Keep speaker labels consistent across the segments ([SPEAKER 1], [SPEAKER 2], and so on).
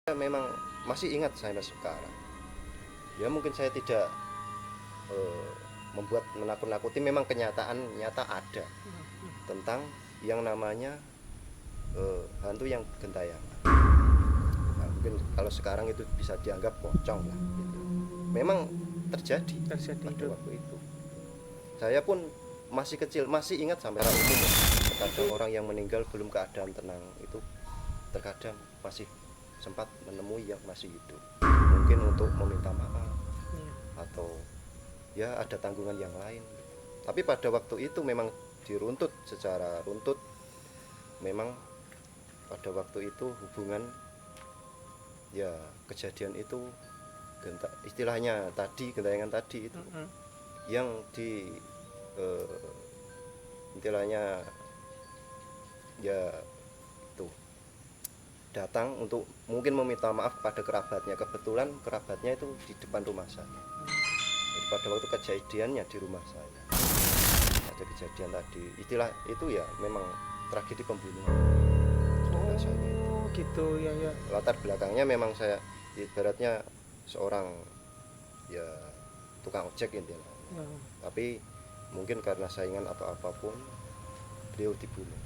[SPEAKER 1] Memang masih ingat sampai sekarang. Ya mungkin saya tidak membuat menakut-nakuti, memang kenyataan nyata ada tentang yang namanya hantu yang gentayangan. Nah, mungkin kalau sekarang itu bisa dianggap pocong lah gitu. Memang terjadi pada
[SPEAKER 2] itu.
[SPEAKER 1] waktu itu. Saya pun masih kecil, masih ingat sampai secara umum ya. Terkadang orang yang meninggal belum keadaan tenang itu terkadang masih sempat menemui yang masih hidup, mungkin untuk meminta maaf atau ya ada tanggungan yang lain. Tapi pada waktu itu memang diruntut secara runtut. Memang pada waktu itu hubungan ya kejadian itu istilahnya tadi gentayangan tadi itu yang di istilahnya ya itu datang untuk mungkin meminta maaf pada kerabatnya. Kebetulan kerabatnya itu di depan rumah saya. Jadi pada waktu kejadiannya di rumah saya ada kejadian tadi, istilah itu ya memang tragedi pembunuhan.
[SPEAKER 2] Oh gitu ya.
[SPEAKER 1] Latar belakangnya memang saya ibaratnya seorang ya tukang ojek intinya. Tapi mungkin karena saingan atau apapun beliau dibunuh.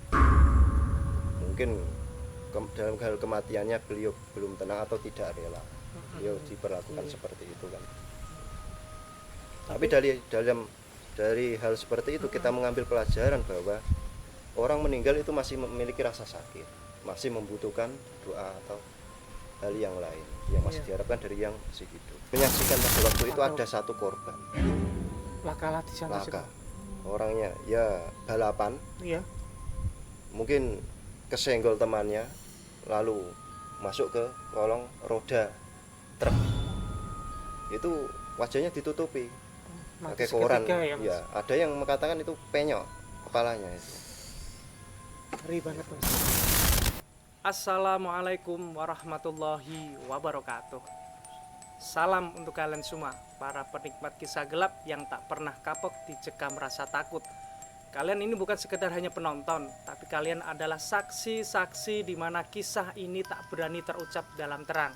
[SPEAKER 1] Mungkin dalam hal kematiannya beliau belum tenang atau tidak rela, beliau diperlakukan seperti itu kan. Tapi dari hal seperti itu kita mengambil pelajaran bahwa orang meninggal itu masih memiliki rasa sakit, masih membutuhkan doa atau hal yang lain yang masih diharapkan dari yang masih hidup. Menyaksikan pada waktu itu ada satu korban
[SPEAKER 2] laka di sana.
[SPEAKER 1] Orangnya ya balapan, mungkin kesenggol temannya, lalu masuk ke kolong roda truk. Itu wajahnya ditutupi pakai koran ya. Ada yang mengatakan itu penyok kepalanya itu.
[SPEAKER 2] Ngeri banget Mas. Assalamualaikum warahmatullahi wabarakatuh. Salam untuk kalian semua, para penikmat kisah gelap yang tak pernah kapok dicekam rasa takut. Kalian ini bukan sekedar hanya penonton, tapi kalian adalah saksi-saksi di mana kisah ini tak berani terucap dalam terang.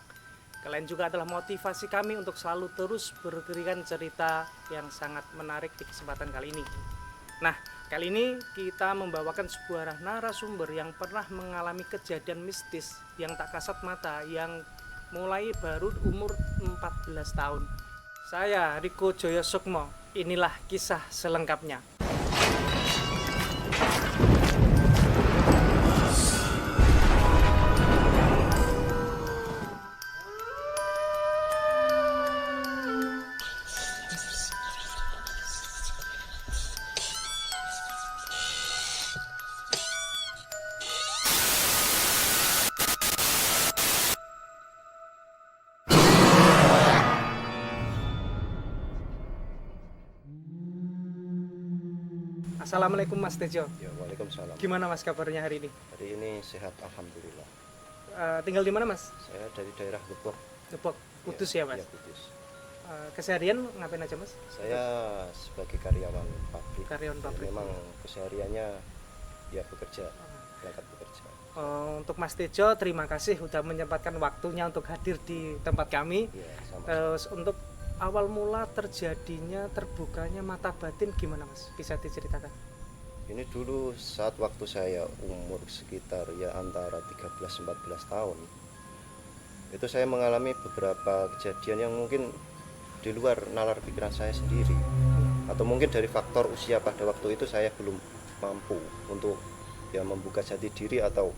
[SPEAKER 2] Kalian juga adalah motivasi kami untuk selalu terus berberikan cerita yang sangat menarik di kesempatan kali ini. Nah, kali ini kita membawakan sebuah narasumber yang pernah mengalami kejadian mistis yang tak kasat mata, yang mulai baru umur 14 tahun. Saya Riko Joyo Sukmo, inilah kisah selengkapnya. Assalamualaikum Mas Tejo.
[SPEAKER 1] Ya, waalaikumsalam.
[SPEAKER 2] Gimana Mas kabarnya hari ini?
[SPEAKER 1] Hari ini sehat alhamdulillah.
[SPEAKER 2] Tinggal di mana Mas?
[SPEAKER 1] Saya dari daerah Depok.
[SPEAKER 2] Depok, Kudus ya Mas?
[SPEAKER 1] Ya, Kudus.
[SPEAKER 2] Keseharian ngapain aja Mas?
[SPEAKER 1] Saya sebagai karyawan pabrik.
[SPEAKER 2] Karyawan pabrik.
[SPEAKER 1] Memang kesehariannya ya bekerja, berangkat bekerja.
[SPEAKER 2] Untuk Mas Tejo, terima kasih sudah menyempatkan waktunya untuk hadir di tempat kami.
[SPEAKER 1] Ya,
[SPEAKER 2] Terus untuk awal mula terjadinya terbukanya mata batin gimana Mas? Bisa diceritakan?
[SPEAKER 1] Ini dulu saat waktu saya umur sekitar ya antara 13-14 tahun. Itu saya mengalami beberapa kejadian yang mungkin di luar nalar pikiran saya sendiri. Atau mungkin dari faktor usia pada waktu itu saya belum mampu untuk ya membuka jati diri atau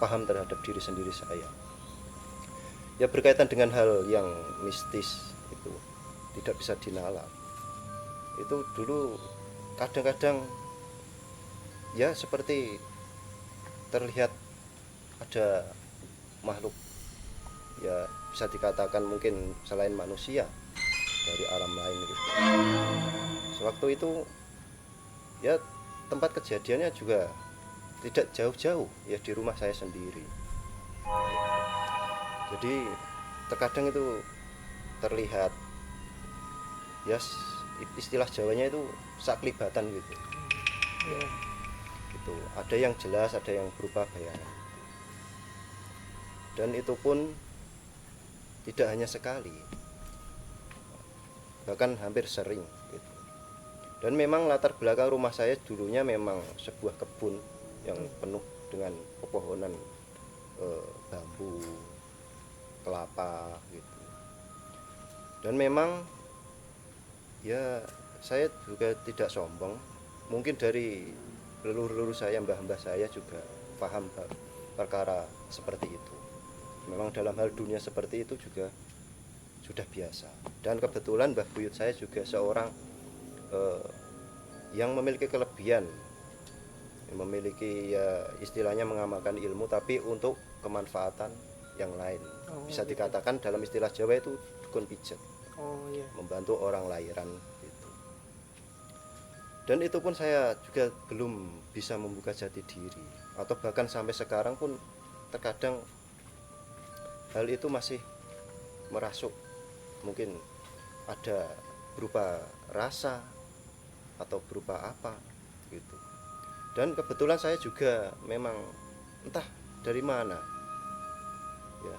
[SPEAKER 1] paham terhadap diri sendiri saya. Ya berkaitan dengan hal yang mistis itu tidak bisa dinalar. Itu dulu kadang-kadang ya seperti terlihat ada makhluk ya bisa dikatakan mungkin selain manusia dari alam lain gitu. Sewaktu itu ya tempat kejadiannya juga tidak jauh-jauh ya di rumah saya sendiri. Jadi terkadang itu terlihat ya istilah Jawanya itu saklibatan gitu. Ya, gitu. Ada yang jelas, ada yang berupa bayangan. Dan itu pun tidak hanya sekali, bahkan hampir sering gitu. Dan memang latar belakang rumah saya dulunya memang sebuah kebun yang penuh dengan pepohonan bambu, kelapa gitu. Dan memang ya saya juga tidak sombong, mungkin dari leluhur-leluhur saya, mbah-mbah saya juga paham perkara seperti itu. Memang dalam hal dunia seperti itu juga sudah biasa. Dan kebetulan Mbah Buyut saya juga seorang yang memiliki kelebihan, yang memiliki ya istilahnya mengamalkan ilmu tapi untuk kemanfaatan yang lain. Bisa dikatakan dalam istilah Jawa itu dukun pijat.
[SPEAKER 2] Oh iya.
[SPEAKER 1] Membantu orang lahiran gitu. Dan itu pun saya juga belum bisa membuka jati diri, atau bahkan sampai sekarang pun terkadang hal itu masih merasuk, mungkin ada berupa rasa atau berupa apa gitu. Dan kebetulan saya juga memang entah dari mana ya,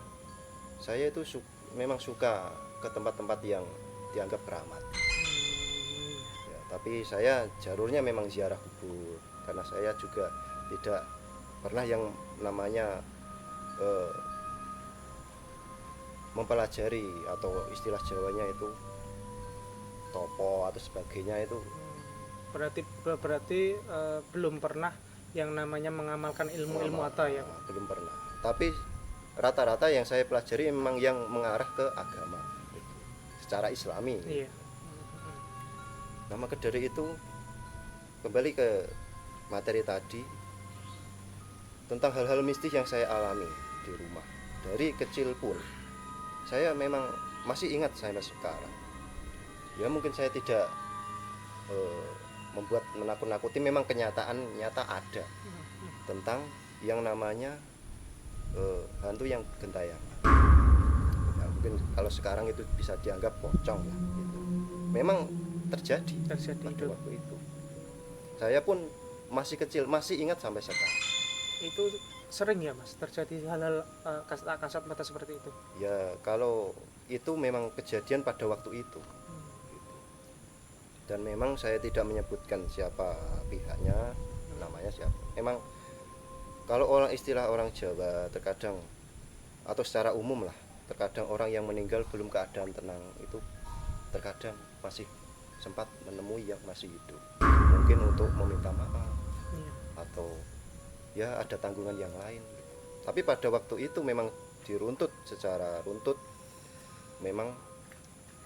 [SPEAKER 1] saya itu memang suka ke tempat-tempat yang dianggap keramat ya, tapi saya jalurnya memang ziarah kubur, karena saya juga tidak pernah yang namanya mempelajari atau istilah Jawanya itu topo atau sebagainya itu.
[SPEAKER 2] Berarti belum pernah yang namanya mengamalkan ilmu-ilmu atau ya?
[SPEAKER 1] Belum pernah. Tapi rata-rata yang saya pelajari memang yang mengarah ke agama gitu, secara Islami.
[SPEAKER 2] Iya.
[SPEAKER 1] Nah, maka dari itu kembali ke materi tadi tentang hal-hal mistis yang saya alami di rumah. Dari kecil pun saya memang masih ingat sampai sekarang. Ya mungkin saya tidak membuat menakut-nakuti, memang kenyataan nyata ada tentang yang namanya hantu yang gentayangan. Ya, mungkin kalau sekarang itu bisa dianggap pocong lah gitu. Memang terjadi pada waktu itu. Saya pun masih kecil, masih ingat sampai sekarang.
[SPEAKER 2] Itu sering ya Mas terjadi hal-hal kasat mata seperti itu?
[SPEAKER 1] Ya kalau itu memang kejadian pada waktu itu. Dan memang saya tidak menyebutkan siapa pihaknya, namanya siapa. Memang kalau istilah orang Jawa terkadang atau secara umum lah, terkadang orang yang meninggal belum keadaan tenang itu terkadang masih sempat menemui yang masih hidup, mungkin untuk meminta maaf atau ya ada tanggungan yang lain. Tapi pada waktu itu memang diruntut secara runtut, memang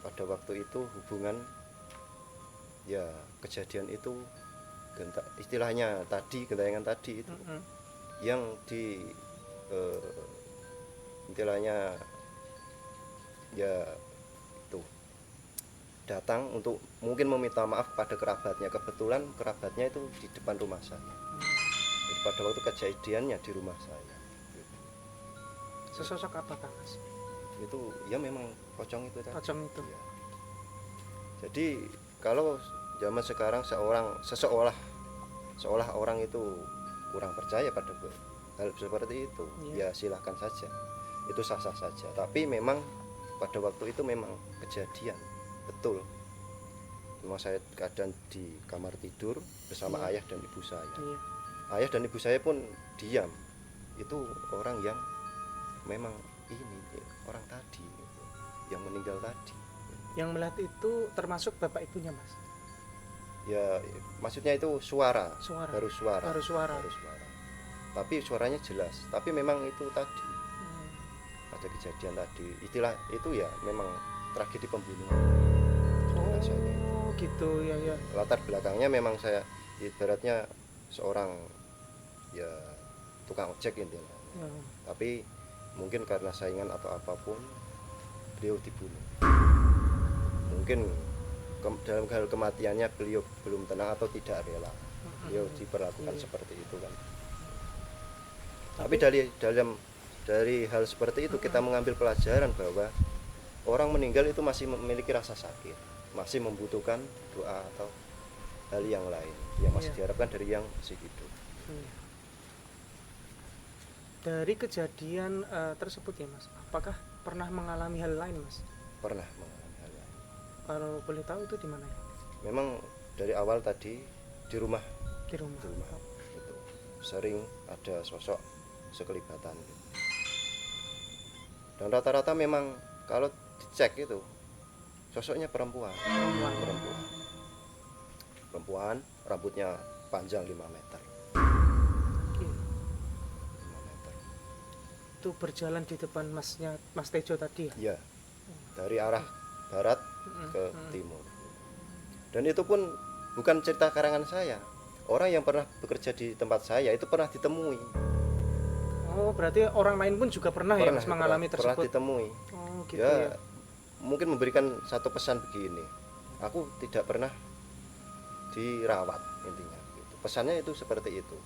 [SPEAKER 1] pada waktu itu hubungan ya kejadian itu istilahnya tadi gentayangan tadi itu yang di istilahnya ya itu datang untuk mungkin meminta maaf pada kerabatnya. Kebetulan kerabatnya itu di depan rumah saya. Itu pada waktu kejadiannya di rumah saya.
[SPEAKER 2] Sesosok apakah Mas?
[SPEAKER 1] Itu ya memang pocong itu tadi.
[SPEAKER 2] Pocong itu.
[SPEAKER 1] Ya. Jadi kalau zaman sekarang seolah orang itu kurang percaya pada hal seperti itu, ya silahkan saja, itu sah-sah saja. Tapi memang pada waktu itu memang kejadian betul. Cuma saya keadaan di kamar tidur bersama ayah dan ibu saya. Ayah dan ibu saya pun diam. Itu orang yang memang ini orang tadi yang meninggal tadi.
[SPEAKER 2] Yang melihat itu termasuk bapak ibunya Mas?
[SPEAKER 1] Ya maksudnya itu suara. Baru suara. Tapi suaranya jelas, tapi memang itu tadi ada kejadian tadi, istilah itu ya memang tragedi pembunuhan.
[SPEAKER 2] Oh gitu ya.
[SPEAKER 1] Latar belakangnya memang saya ibaratnya seorang ya tukang ojek intinya. Tapi mungkin karena saingan atau apapun beliau dibunuh. Mungkin dalam hal kematiannya beliau belum tenang atau tidak rela, beliau diperlakukan seperti itu kan. Tapi dari hal seperti itu kita mengambil pelajaran bahwa orang meninggal itu masih memiliki rasa sakit, masih membutuhkan doa atau hal yang lain yang masih diharapkan dari yang masih hidup.
[SPEAKER 2] Dari kejadian tersebut ya Mas, apakah pernah mengalami hal lain mas?
[SPEAKER 1] Pernah mengalami hal lain.
[SPEAKER 2] Kalau boleh tahu itu di mana ya?
[SPEAKER 1] Memang dari awal tadi di rumah
[SPEAKER 2] Di rumah.
[SPEAKER 1] itu sering ada sosok sekelibatan. Dan rata-rata memang kalau dicek itu sosoknya perempuan. Perempuan, rambutnya panjang 5 meter.
[SPEAKER 2] Oke.
[SPEAKER 1] 5 meter.
[SPEAKER 2] Itu berjalan di depan masnya Mas Tejo tadi ya?
[SPEAKER 1] Ya, dari arah barat ke timur. Dan itu pun bukan cerita karangan saya. Orang yang pernah bekerja di tempat saya itu pernah ditemui.
[SPEAKER 2] Oh, berarti orang lain pun juga pernah ya mas mengalami
[SPEAKER 1] pernah
[SPEAKER 2] tersebut?
[SPEAKER 1] ditemui.
[SPEAKER 2] Oh gitu
[SPEAKER 1] Ya,
[SPEAKER 2] ya.
[SPEAKER 1] mungkin memberikan satu pesan begini. Aku tidak pernah dirawat intinya. Gitu. Pesannya itu seperti itu.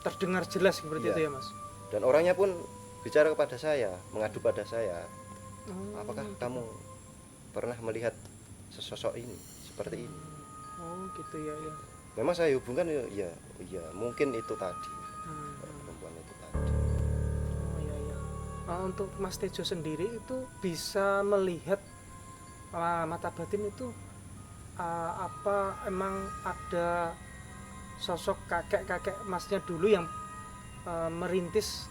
[SPEAKER 2] Terdengar jelas seperti
[SPEAKER 1] Iya.
[SPEAKER 2] itu ya mas?
[SPEAKER 1] Dan orangnya pun bicara kepada saya, mengadu pada saya.
[SPEAKER 2] Oh,
[SPEAKER 1] Apakah kamu pernah melihat sesosok ini seperti ini?
[SPEAKER 2] oh gitu ya ya.
[SPEAKER 1] Memang saya hubungkan ya mungkin itu tadi.
[SPEAKER 2] Hmm.
[SPEAKER 1] Perempuan itu tadi.
[SPEAKER 2] Oh iya iya. Untuk Mas Tejo sendiri itu bisa melihat mata batin itu apa emang ada sosok kakek-kakek masnya dulu yang merintis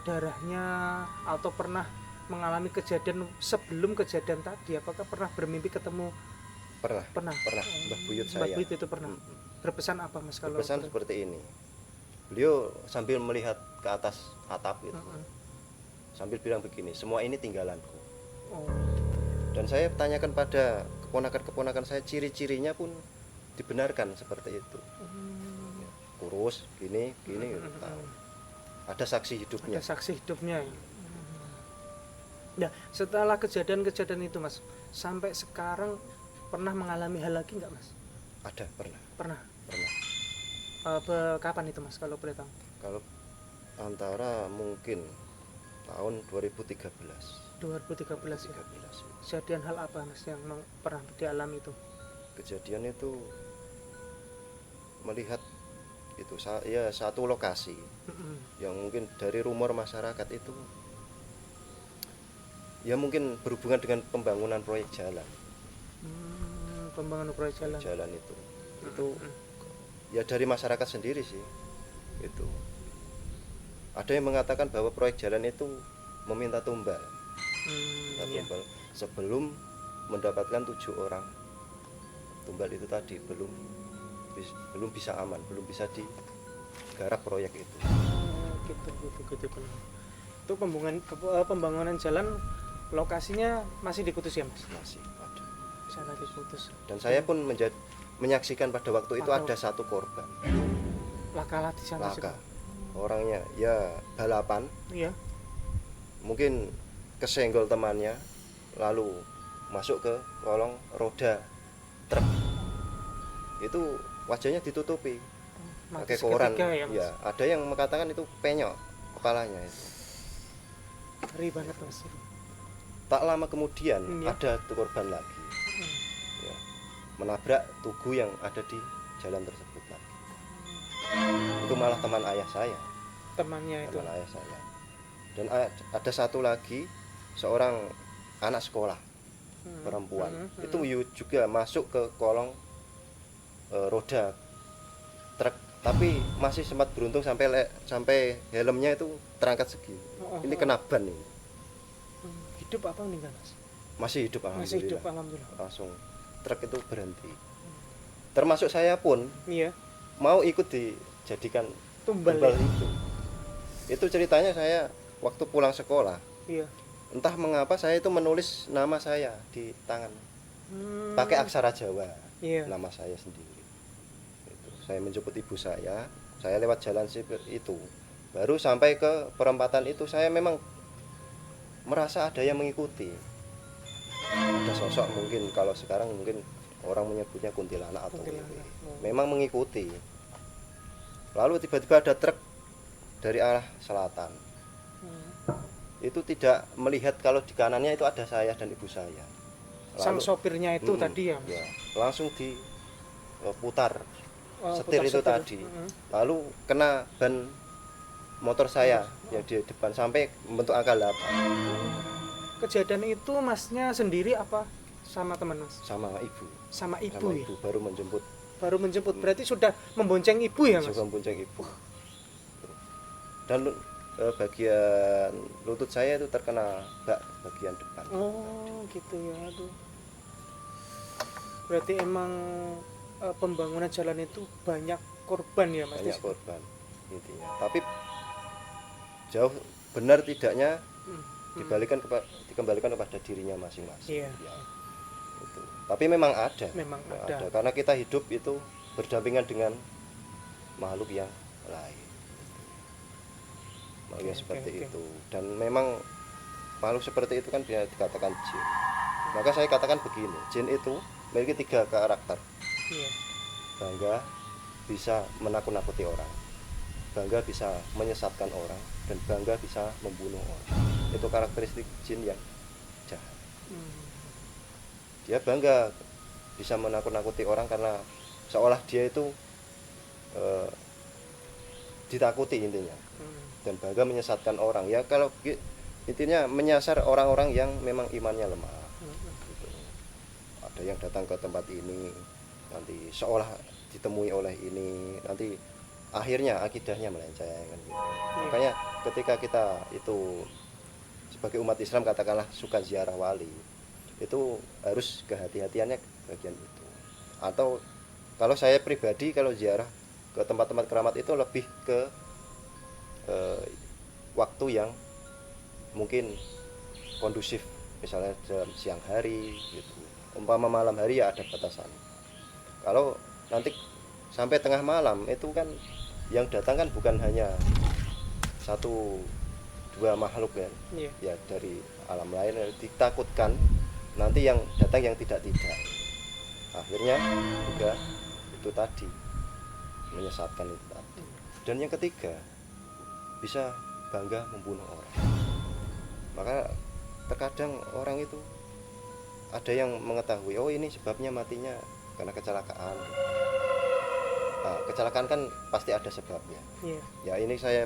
[SPEAKER 2] darahnya atau pernah mengalami kejadian sebelum kejadian tadi? Apakah pernah bermimpi ketemu?
[SPEAKER 1] Pernah Mbah Buyut
[SPEAKER 2] Mbah
[SPEAKER 1] saya.
[SPEAKER 2] Buyut itu pernah. Berpesan apa mas kalau?
[SPEAKER 1] Berpesan seperti ini. Beliau sambil melihat ke atas atap itu. Sambil bilang begini, semua ini tinggalanku.
[SPEAKER 2] Oh.
[SPEAKER 1] Dan saya tanyakan pada keponakan-keponakan saya, ciri-cirinya pun dibenarkan seperti itu. Ya, kurus, gini, tahu. Ada saksi hidupnya.
[SPEAKER 2] Ada saksi hidupnya ya. Nah, setelah kejadian-kejadian itu mas, sampai sekarang pernah mengalami hal lagi nggak mas?
[SPEAKER 1] Ada, pernah.
[SPEAKER 2] Pernah. Kapan itu mas kalau boleh tahu?
[SPEAKER 1] Kalau antara mungkin tahun 2013.
[SPEAKER 2] 2013 ya.
[SPEAKER 1] 13.
[SPEAKER 2] Kejadian hal apa mas yang pernah dialami itu?
[SPEAKER 1] Kejadian itu melihat itu ya satu lokasi yang mungkin dari rumor masyarakat itu ya mungkin berhubungan dengan pembangunan proyek jalan.
[SPEAKER 2] Pembangunan proyek jalan.
[SPEAKER 1] Itu ya dari masyarakat sendiri sih. Itu ada yang mengatakan bahwa proyek jalan itu meminta tumbal.
[SPEAKER 2] Iya.
[SPEAKER 1] Tumbal sebelum mendapatkan 7 orang. Tumbal itu tadi belum bisa aman, belum bisa digarap proyek itu.
[SPEAKER 2] Gitu. Itu pembangunan jalan lokasinya masih diputus ya mas?
[SPEAKER 1] Masih ada.
[SPEAKER 2] Sana diputus.
[SPEAKER 1] Dan saya pun menyaksikan pada waktu itu ada satu korban.
[SPEAKER 2] Laka di sana.
[SPEAKER 1] Laka. Orangnya ya balapan.
[SPEAKER 2] Iya.
[SPEAKER 1] Mungkin kesenggol temannya, lalu masuk ke kolong roda truk. Itu wajahnya ditutupi pakai koran. Ya, ada yang mengatakan itu penyok kepalanya itu.
[SPEAKER 2] Ngeri banget mas.
[SPEAKER 1] Tak lama kemudian ada korban lagi. Ya, menabrak tugu yang ada di jalan tersebut lagi. Itu malah teman ayah saya.
[SPEAKER 2] Temannya itu.
[SPEAKER 1] Teman ayah saya. Dan ada satu lagi seorang anak sekolah perempuan. Itu juga masuk ke kolong roda truk, tapi masih sempat beruntung sampai helmnya itu terangkat segini. Ini kena ban ini.
[SPEAKER 2] Hidup apa meninggal mas?
[SPEAKER 1] Masih hidup alhamdulillah.
[SPEAKER 2] Masih hidup alhamdulillah.
[SPEAKER 1] Langsung truk itu berhenti. Termasuk saya pun mau ikut dijadikan tumbal itu. Itu ceritanya saya waktu pulang sekolah.
[SPEAKER 2] Iya.
[SPEAKER 1] Entah mengapa saya itu menulis nama saya di tangan. Pakai aksara Jawa.
[SPEAKER 2] Iya.
[SPEAKER 1] Nama saya sendiri. Itu. Saya menjemput ibu saya lewat jalan sipil itu. Baru sampai ke perempatan itu saya memang merasa ada yang mengikuti. Ada sosok mungkin kalau sekarang mungkin orang menyebutnya kuntilanak atau memang mengikuti. Lalu tiba-tiba ada truk dari arah selatan. Itu tidak melihat kalau di kanannya itu ada saya dan ibu saya.
[SPEAKER 2] Sang sopirnya itu tadi ya?
[SPEAKER 1] Ya, langsung diputar setir
[SPEAKER 2] putar
[SPEAKER 1] itu tadi. Lalu kena ban motor saya yang di depan sampai membentuk angka 8.
[SPEAKER 2] kejadian itu masnya sendiri apa sama teman mas?
[SPEAKER 1] sama ibu.
[SPEAKER 2] Sama ibu
[SPEAKER 1] Sama
[SPEAKER 2] ya?
[SPEAKER 1] ibu baru menjemput,
[SPEAKER 2] Baru menjemput, berarti sudah membonceng ibu ya mas?
[SPEAKER 1] juga membonceng ibu. Dan bagian lutut saya itu terkena bak bagian depan.
[SPEAKER 2] Oh gitu ya, aduh. Berarti emang pembangunan jalan itu banyak korban ya mas?
[SPEAKER 1] Banyak korban intinya. Tapi jauh benar tidaknya dikembalikan kepada dirinya masing-masing.
[SPEAKER 2] Iya.
[SPEAKER 1] Ya, itu. Tapi memang ada.
[SPEAKER 2] Memang ada.
[SPEAKER 1] Karena kita hidup itu berdampingan dengan makhluk yang lain. Makhluk yang seperti itu. Dan memang makhluk seperti itu kan bisa dikatakan jin. Maka saya katakan begini, jin itu memiliki 3 karakter.
[SPEAKER 2] Iya.
[SPEAKER 1] Bangga bisa menakut-nakuti orang, bangga bisa menyesatkan orang, dan bangga bisa membunuh orang. Itu karakteristik jin yang jahat. Dia bangga bisa menakut-nakuti orang karena seolah dia itu ditakuti intinya. Dan bangga menyesatkan orang. Ya kalau intinya menyasar orang-orang yang memang imannya lemah. Gitu. Ada yang datang ke tempat ini nanti seolah ditemui oleh ini, nanti akhirnya akidahnya melenceng kan gitu. Makanya ketika kita itu sebagai umat Islam katakanlah suka ziarah wali, itu harus kehati-hatiannya bagian itu. Atau kalau saya pribadi kalau ziarah ke tempat-tempat keramat itu lebih ke waktu yang mungkin kondusif, misalnya dalam siang hari gitu. Umpama malam hari ya ada batasan. Kalau nanti sampai tengah malam itu kan yang datang kan bukan hanya 1-2 makhluk kan, ya dari alam lain, ditakutkan nanti yang datang yang tidak akhirnya juga itu tadi menyesatkan itu tadi. Dan yang ketiga bisa bangga membunuh orang. Maka terkadang orang itu ada yang mengetahui, oh ini sebabnya matinya karena kecelakaan. Nah, kecelakaan kan pasti ada sebabnya. Ya ini saya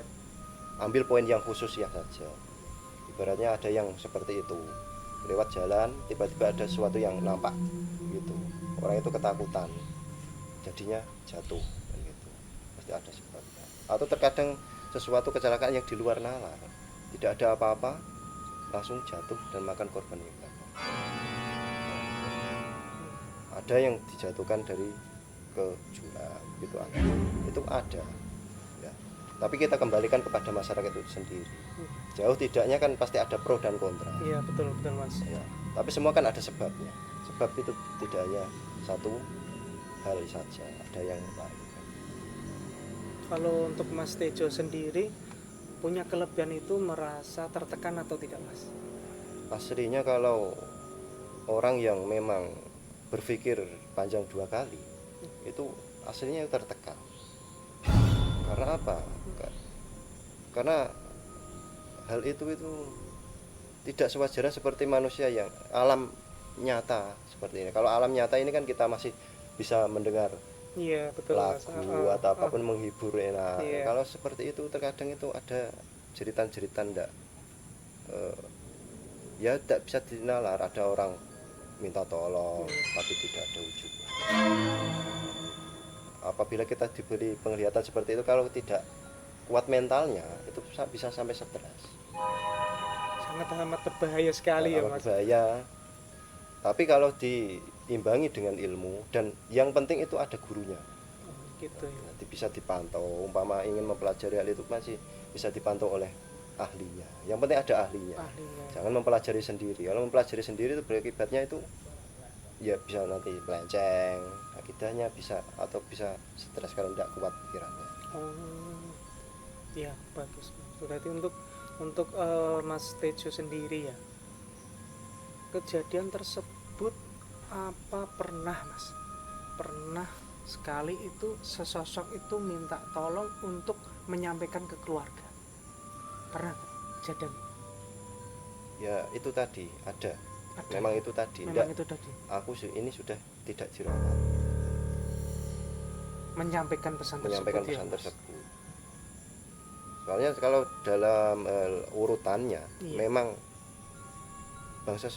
[SPEAKER 1] ambil poin yang khusus ya saja. Ibaratnya ada yang seperti itu, lewat jalan tiba-tiba ada sesuatu yang nampak gitu, orang itu ketakutan jadinya jatuh kan gitu, pasti ada sebabnya. Atau terkadang sesuatu kecelakaan yang di luar nalar, tidak ada apa-apa langsung jatuh dan makan korban yang banyak. Ada yang dijatuhkan dari ke jurang gitu, itu ada ya. Tapi kita kembalikan kepada masyarakat itu sendiri. Jauh tidaknya kan pasti ada pro dan kontra.
[SPEAKER 2] Iya betul mas
[SPEAKER 1] Ya, tapi semua kan ada sebabnya. Sebab itu tidak hanya satu hal saja, ada yang lain.
[SPEAKER 2] Kalau untuk Mas Tejo sendiri punya kelebihan itu merasa tertekan atau tidak mas?
[SPEAKER 1] Aslinya kalau orang yang memang berpikir panjang 2 kali itu aslinya tertekan. Karena apa? Karena hal itu tidak sewajarnya seperti manusia yang alam nyata seperti ini. Kalau alam nyata ini kan kita masih bisa mendengar
[SPEAKER 2] betul,
[SPEAKER 1] lagu atau apapun menghibur enak.
[SPEAKER 2] Iya.
[SPEAKER 1] Kalau seperti itu terkadang itu ada jeritan-jeritan ya tidak bisa dinalar. Ada orang minta tolong tapi tidak ada wujudnya. Apabila kita diberi penglihatan seperti itu, kalau tidak kuat mentalnya itu bisa sampai stres.
[SPEAKER 2] Sangat amat berbahaya sekali ya mas.
[SPEAKER 1] Berbahaya. Tapi kalau diimbangi dengan ilmu, dan yang penting itu ada gurunya.
[SPEAKER 2] Gitu ya.
[SPEAKER 1] Nanti bisa dipantau. Umpama ingin mempelajari hal itu masih bisa dipantau oleh ahlinya. Yang penting ada ahlinya. Jangan mempelajari sendiri. Kalau mempelajari sendiri itu berakibatnya itu ya bisa nanti melenceng, akidahnya bisa, atau bisa stres karena tidak kuat pikirannya.
[SPEAKER 2] Ya bagus. Berarti untuk Mas Tejo sendiri ya, kejadian tersebut apa pernah mas? Pernah sekali itu sesosok itu minta tolong untuk menyampaikan ke keluarga? Pernah kejadian?
[SPEAKER 1] Ya itu tadi ada. Memang itu tadi. Aku ini sudah tidak dirawat.
[SPEAKER 2] Menyampaikan pesan
[SPEAKER 1] tersebut. Soalnya kalau dalam urutannya memang bangsa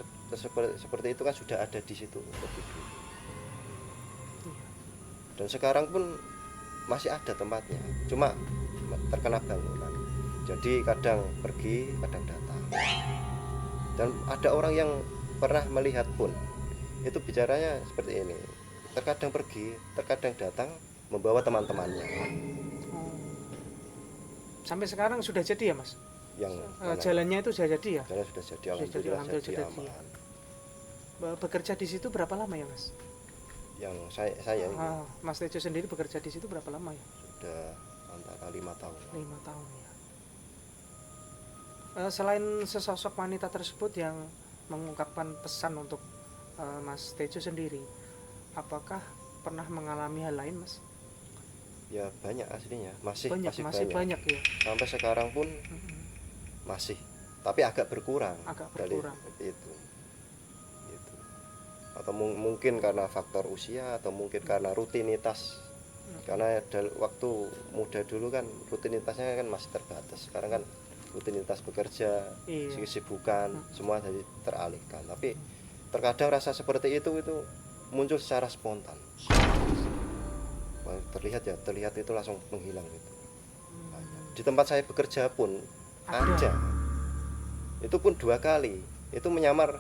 [SPEAKER 1] seperti itu kan sudah ada di situ lebih dulu. Dan sekarang pun masih ada tempatnya, cuma terkena bangunan. Jadi kadang pergi, kadang datang. Dan ada orang yang pernah melihat pun itu bicaranya seperti ini. Terkadang pergi, terkadang datang membawa teman-temannya.
[SPEAKER 2] Sampai sekarang sudah jadi ya mas?
[SPEAKER 1] Yang
[SPEAKER 2] Jalannya itu sudah jadi ya?
[SPEAKER 1] jalan sudah jadi,
[SPEAKER 2] Sudah jadi,
[SPEAKER 1] alhamdulillah
[SPEAKER 2] alhamdulillah
[SPEAKER 1] jadi
[SPEAKER 2] sudah jadi.
[SPEAKER 1] aman.
[SPEAKER 2] Bekerja di situ berapa lama ya mas?
[SPEAKER 1] Yang saya ini
[SPEAKER 2] Mas Tejo sendiri bekerja di situ berapa lama ya?
[SPEAKER 1] sudah antara 5 tahun.
[SPEAKER 2] 5 tahun ya. Selain sesosok wanita tersebut yang mengungkapkan pesan untuk Mas Tejo sendiri, apakah pernah mengalami hal lain mas?
[SPEAKER 1] Ya banyak aslinya, masih
[SPEAKER 2] Masih banyak ya.
[SPEAKER 1] Sampai sekarang pun masih, tapi agak berkurang.
[SPEAKER 2] Agak berkurang.
[SPEAKER 1] Itu. Atau mungkin karena faktor usia, atau mungkin karena rutinitas. Karena waktu muda dulu kan rutinitasnya kan masih terbatas. Sekarang kan rutinitas bekerja,
[SPEAKER 2] Iya.
[SPEAKER 1] kesibukan, semua jadi teralihkan. Tapi terkadang rasa seperti itu muncul secara spontan. Terlihat itu langsung menghilang gitu. Di tempat saya bekerja pun ada. Itu pun 2 kali. Itu menyamar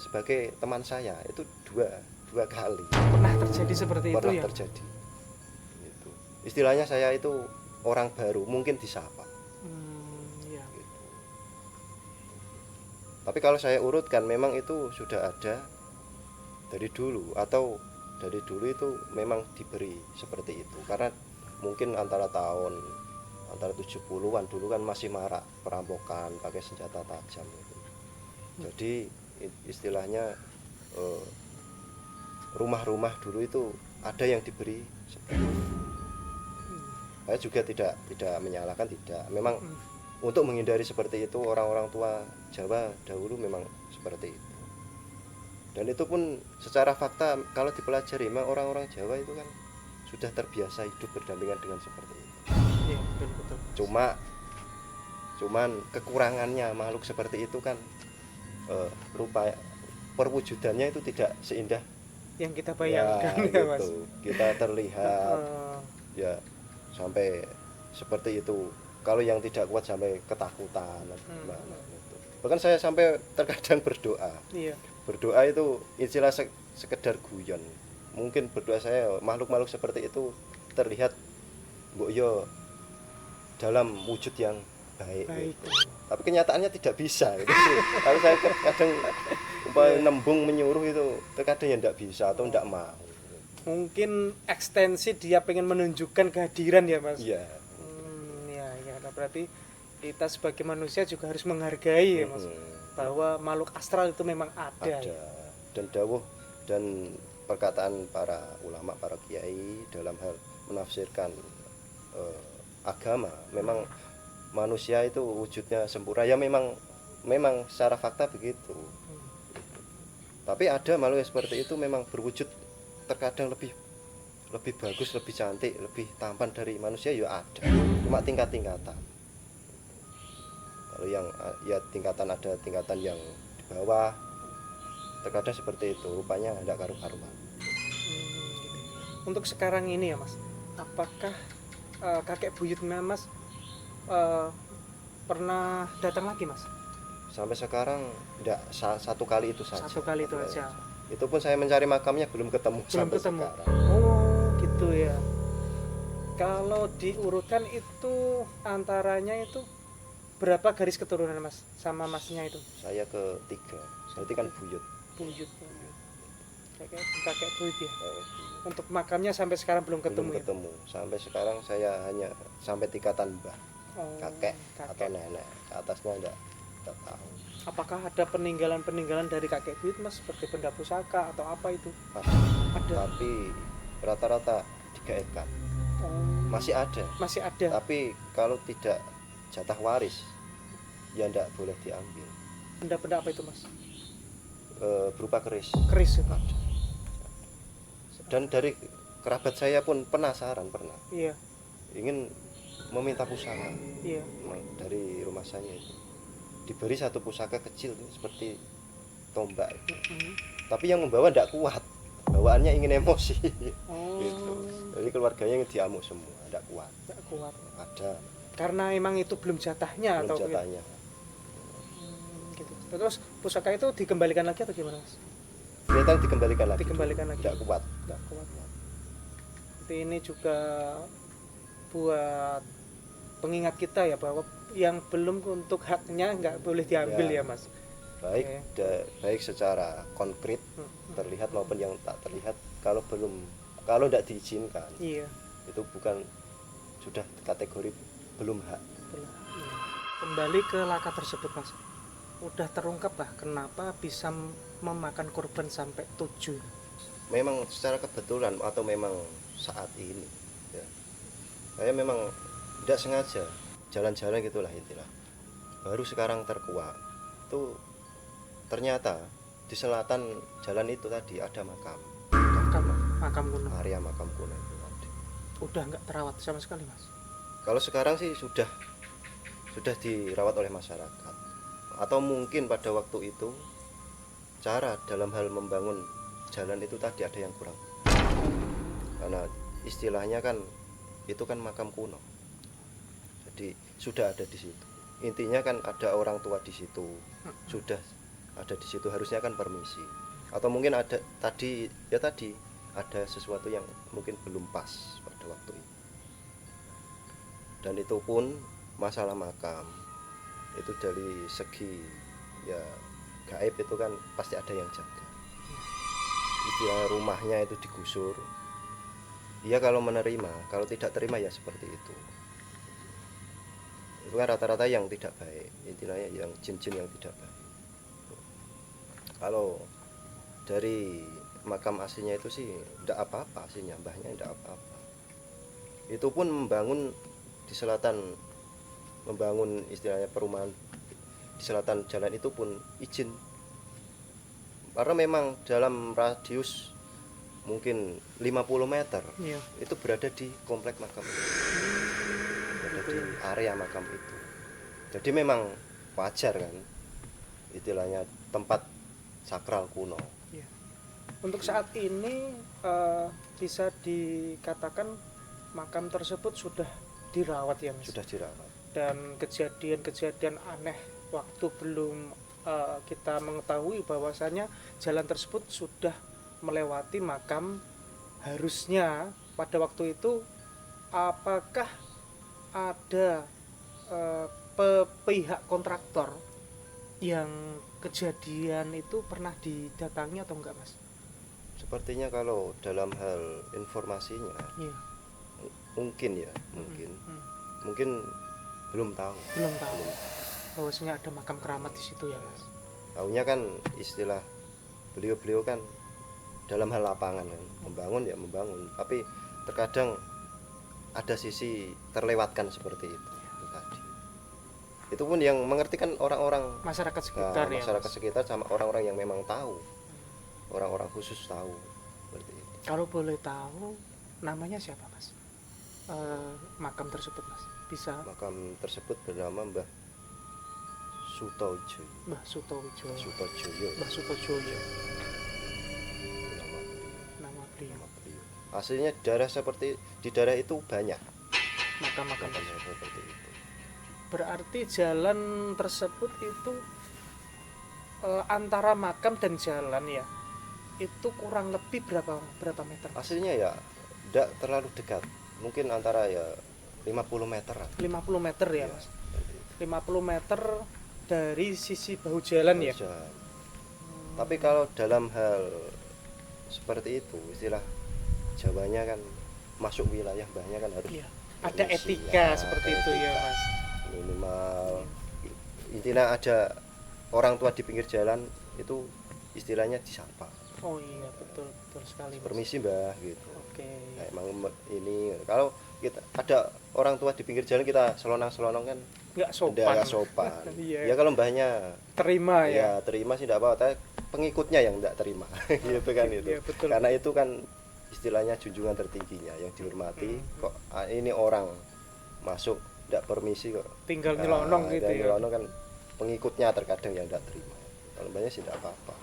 [SPEAKER 1] sebagai teman saya. Itu dua kali.
[SPEAKER 2] Pernah terjadi seperti itu ya?
[SPEAKER 1] Pernah terjadi. Gitu. Istilahnya saya itu orang baru, mungkin disapa.
[SPEAKER 2] Iya.
[SPEAKER 1] Gitu. Tapi kalau saya urutkan memang itu sudah ada dari dulu, atau dari dulu itu memang diberi seperti itu. Karena mungkin antara 70-an dulu kan masih marak perampokan pakai senjata tajam gitu. Jadi istilahnya rumah-rumah dulu itu ada yang diberi seperti itu. Saya juga tidak menyalahkan, tidak. Memang untuk menghindari seperti itu, orang-orang tua Jawa dahulu memang seperti itu. Dan itu pun secara fakta kalau dipelajari, memang orang-orang Jawa itu kan sudah terbiasa hidup berdampingan dengan seperti itu.
[SPEAKER 2] Iya, betul.
[SPEAKER 1] Cuman kekurangannya makhluk seperti itu kan rupa perwujudannya itu tidak seindah
[SPEAKER 2] yang kita bayangkan ya,
[SPEAKER 1] gitu.
[SPEAKER 2] mas.
[SPEAKER 1] Kita terlihat ya sampai seperti itu. Kalau yang tidak kuat sampai ketakutan gimana gitu. Bahkan saya sampai terkadang berdoa.
[SPEAKER 2] Iya.
[SPEAKER 1] Berdoa itu istilah sekedar guyon. Mungkin berdoa saya makhluk-makhluk seperti itu terlihat mbok yo dalam wujud yang baik. Gitu. Tapi kenyataannya tidak bisa gitu. Kalau saya kadang nembung menyuruh itu terkadang ya tidak bisa atau tidak mau.
[SPEAKER 2] Mungkin ekstensi dia pengen menunjukkan kehadiran ya mas.
[SPEAKER 1] Iya.
[SPEAKER 2] Ya, nah berarti kita sebagai manusia juga harus menghargai ya mas, bahwa makhluk astral itu memang ada.
[SPEAKER 1] Dan dawuh dan perkataan para ulama, para kiai dalam hal menafsirkan agama, memang manusia itu wujudnya sempurna ya, memang secara fakta begitu. Tapi ada makhluk seperti itu memang berwujud terkadang lebih bagus, lebih cantik, lebih tampan dari manusia ya ada. Cuma tingkat-tingkatan. Kalau yang ya ada tingkatan yang di bawah, terkadang seperti itu, rupanya tidak karu-karuan.
[SPEAKER 2] Untuk sekarang ini ya mas, apakah kakek buyutnya mas pernah datang lagi mas?
[SPEAKER 1] Sampai sekarang tidak, satu kali itu saja.
[SPEAKER 2] Satu kali itu aja.
[SPEAKER 1] Itu pun saya mencari makamnya belum ketemu.
[SPEAKER 2] Sekarang. Gitu ya. Kalau diurutkan itu antaranya itu berapa garis keturunan mas sama masnya itu?
[SPEAKER 1] Saya ketiga. Berarti kan buyut.
[SPEAKER 2] Kakek buyut ya. Untuk makamnya sampai sekarang belum ketemu.
[SPEAKER 1] Ya? Sampai sekarang saya hanya sampai tingkatan mbah, kakek atau nenek. Ke atasnya enggak tahu.
[SPEAKER 2] Apakah ada peninggalan dari kakek buyut mas, seperti benda pusaka atau apa itu?
[SPEAKER 1] Ada. Tapi rata-rata digaibkan. Masih ada. Tapi kalau tidak jatah waris, ya enggak boleh diambil.
[SPEAKER 2] Benda-benda apa itu mas?
[SPEAKER 1] Berupa keris
[SPEAKER 2] itu.
[SPEAKER 1] Dan dari kerabat saya pun penasaran pernah.
[SPEAKER 2] Iya.
[SPEAKER 1] Ingin meminta pusaka.
[SPEAKER 2] Iya.
[SPEAKER 1] Dari rumah saya itu diberi satu pusaka kecil seperti tombak itu.
[SPEAKER 2] Mm-mm.
[SPEAKER 1] Tapi yang membawa tidak kuat, bawaannya ingin emosi.
[SPEAKER 2] Oh,
[SPEAKER 1] Gitu. Jadi keluarganya yang diamuk semua, tidak kuat.
[SPEAKER 2] nggak kuat.
[SPEAKER 1] Ada
[SPEAKER 2] Karena emang itu belum jatahnya
[SPEAKER 1] belum
[SPEAKER 2] atau begitu?
[SPEAKER 1] jatahnya.
[SPEAKER 2] Gitu. Terus pusaka itu dikembalikan lagi atau gimana, Mas?
[SPEAKER 1] Ternyata dikembalikan lagi.
[SPEAKER 2] Dikembalikan lagi.
[SPEAKER 1] Tidak kuat.
[SPEAKER 2] Nggak kuat. Jadi ini juga buat pengingat kita ya bahwa yang belum untuk haknya nggak boleh diambil
[SPEAKER 1] Ya.
[SPEAKER 2] ya, Mas.
[SPEAKER 1] Baik
[SPEAKER 2] Oke.
[SPEAKER 1] baik secara konkret
[SPEAKER 2] Hmm.
[SPEAKER 1] terlihat maupun yang tak terlihat, kalau tidak diizinkan
[SPEAKER 2] Iya.
[SPEAKER 1] itu bukan sudah kategori belum hak.
[SPEAKER 2] Iya. Kembali ke laka tersebut, Mas. Udah terungkap lah kenapa bisa memakan korban sampai 7?
[SPEAKER 1] Memang secara kebetulan atau memang saat ini ya, saya memang tidak sengaja jalan-jalan gitulah intilah, baru sekarang terkuak itu ternyata di selatan jalan itu tadi ada makam
[SPEAKER 2] Makam kuno.
[SPEAKER 1] area makam kuno itu tadi.
[SPEAKER 2] Udah nggak terawat sama sekali, Mas.
[SPEAKER 1] Kalau sekarang sih sudah dirawat oleh masyarakat, atau mungkin pada waktu itu cara dalam hal membangun jalan itu tadi ada yang kurang, karena istilahnya kan itu kan makam kuno, jadi sudah ada di situ. Intinya kan ada orang tua di situ, sudah ada di situ, harusnya kan permisi, atau mungkin ada tadi ada sesuatu yang mungkin belum pas pada waktu itu. Dan itu pun masalah makam itu dari segi ya gaib itu kan pasti ada yang jaga. Istilahnya rumahnya itu digusur, dia kalau menerima, kalau tidak terima ya seperti itu kan rata-rata yang tidak baik, intinya yang jin-jin yang tidak baik. Kalau dari makam aslinya itu sih tidak apa-apa, aslinya mbahnya tidak apa-apa. Itu pun membangun di selatan, membangun istilahnya perumahan di selatan jalan itu pun izin, karena memang dalam radius mungkin 50 meter
[SPEAKER 2] Iya.
[SPEAKER 1] itu berada di komplek makam itu, berada di area makam itu. Jadi memang wajar kan istilahnya tempat sakral kuno.
[SPEAKER 2] Iya. Untuk saat ini bisa dikatakan makam tersebut sudah dirawat ya, Mas.
[SPEAKER 1] Sudah dirawat.
[SPEAKER 2] Dan kejadian-kejadian aneh waktu belum kita mengetahui bahwasanya jalan tersebut sudah melewati makam, harusnya pada waktu itu apakah ada pihak kontraktor yang kejadian itu pernah didatangi atau enggak, Mas?
[SPEAKER 1] Sepertinya kalau dalam hal informasinya
[SPEAKER 2] Iya.
[SPEAKER 1] mungkin mungkin belum tahu.
[SPEAKER 2] Belum tahu bahwasanya ada makam keramat di situ ya, Mas.
[SPEAKER 1] Tahunya kan istilah beliau kan dalam hal lapangan kan, membangun ya membangun, tapi terkadang ada sisi terlewatkan seperti itu tadi. Itu pun yang mengerti kan orang-orang
[SPEAKER 2] Masyarakat sekitar ya,
[SPEAKER 1] masyarakat
[SPEAKER 2] Mas.
[SPEAKER 1] sekitar sama orang-orang yang memang tahu, orang-orang khusus tahu seperti itu.
[SPEAKER 2] Kalau boleh tahu namanya siapa, Mas? Makam tersebut, Mas. Bisa
[SPEAKER 1] Makam tersebut bernama Mbah Sutojo.
[SPEAKER 2] Mbah Sutowijoyo.
[SPEAKER 1] Sutojoyo
[SPEAKER 2] Mbah Sutojoyo
[SPEAKER 1] nama
[SPEAKER 2] nama beliau.
[SPEAKER 1] beliau. Aslinya daerah seperti di daerah itu banyak
[SPEAKER 2] Makam-makam
[SPEAKER 1] makam
[SPEAKER 2] tersebut.
[SPEAKER 1] seperti itu.
[SPEAKER 2] Berarti jalan tersebut itu antara makam dan jalan ya, itu kurang lebih berapa meter, Mas?
[SPEAKER 1] Aslinya ya tidak terlalu dekat, mungkin antara ya 50 meter.
[SPEAKER 2] 50 meter ya,
[SPEAKER 1] Iya,
[SPEAKER 2] Mas.
[SPEAKER 1] seperti itu.
[SPEAKER 2] 50 meter dari sisi bahu jalan ya.
[SPEAKER 1] Jalan. Tapi kalau dalam hal seperti itu, istilah Jawanya kan masuk wilayah mbahnya kan harus
[SPEAKER 2] Iya. Ada
[SPEAKER 1] permisi,
[SPEAKER 2] etika
[SPEAKER 1] ya,
[SPEAKER 2] seperti
[SPEAKER 1] ada
[SPEAKER 2] itu ya,
[SPEAKER 1] etika.
[SPEAKER 2] Mas.
[SPEAKER 1] Minimal intinya ada orang tua di pinggir jalan itu istilahnya disapa,
[SPEAKER 2] Oh iya, betul sekali, Mas.
[SPEAKER 1] permisi mbah gitu.
[SPEAKER 2] Oke.
[SPEAKER 1] Nah, emang ini kalau kita ada orang tua di pinggir jalan kita selonang kan
[SPEAKER 2] Nggak sopan.
[SPEAKER 1] nggak sopan.
[SPEAKER 2] Iya.
[SPEAKER 1] Ya kalau mbahnya
[SPEAKER 2] Terima
[SPEAKER 1] ya
[SPEAKER 2] ya.
[SPEAKER 1] terima sih tidak apa-apa, tapi pengikutnya yang tidak terima gitu kan itu.
[SPEAKER 2] Iya, betul.
[SPEAKER 1] Karena itu kan istilahnya junjungan tertingginya yang dihormati. Kok ini orang masuk tidak permisi kok
[SPEAKER 2] Tinggal nyelonong gitu ya.
[SPEAKER 1] nyelonong kan pengikutnya terkadang yang tidak terima. Kalau mbahnya sih tidak apa-apa.